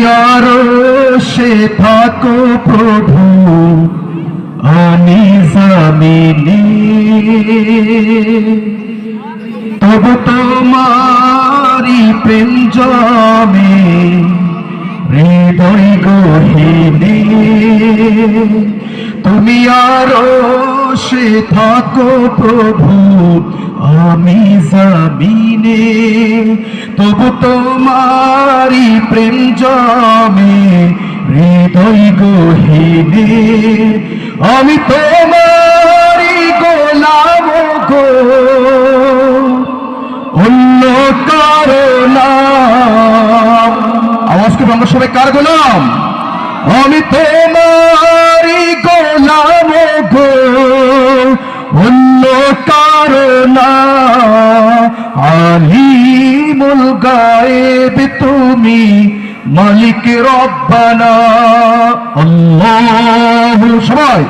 আরশে থাকো প্রভু, আমি জামিনে, তবু তোমারি প্রেম জমে হৃদয় গহীনে। তুমি আরশে থাকো প্রভু, আমি জামিনে, তবু তোমারি প্রেম জমে হৃদয় গহীনে। আমি তোমারি গোলাম গো, অন্য কারো না। আওয়াজ করে আমরা সবাই কার গোলাম? আমি তোমারি গোলাম গো, অন্য কারো না। আলিমুল গায়েব তুমি, মালিক রব্বানা। আল্লাহু, সবাই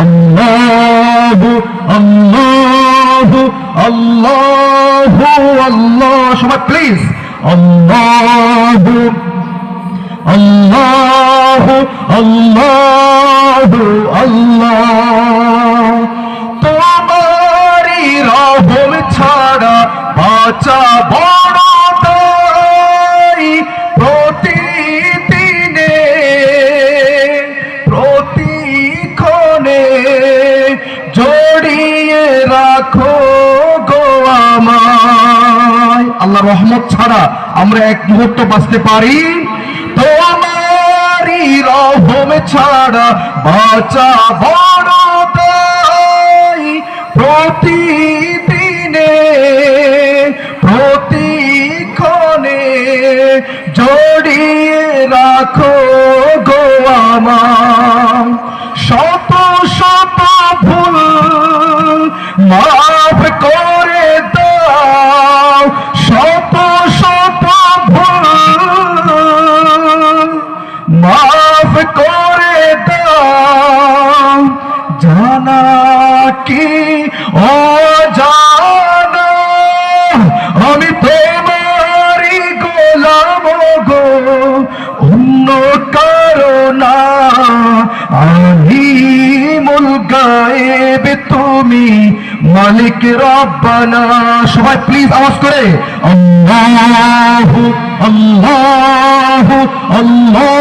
আল্লাহু আল্লাহু আল্লাহু আল্লাহ, সবাই প্লিজ আল্লাহু আল্লাহু আল্লাহু আল্লাহ। তোমারি রহম ছাড়া বাঁচা বড় দায়। প্রতিদিনে প্রতিক্ষণে জড়িয়ে রাখো গো আমায়। আল্লাহ রহমত ছাড়া আমরা এক মুহূর্ত বাঁচতে পারি? তোমারি রহম ছাড়া বাঁচা বড় দায়। প্রতিদিনে প্রতিক্ষণে জড়িয়ে রাখো গো আমায়। শত শত ভুল মাফ করে দাও, শত শত ভুল মাফ করে দাও। জানা কি অজানা, আমি তোমারি গোলাম গো, অন্য কারো না। আলিমুল গায়েব তুমি, মালিক রব্বানা। সবাই প্লিজ আওয়াজ করে আল্লাহু আল্লাহু আল্লাহ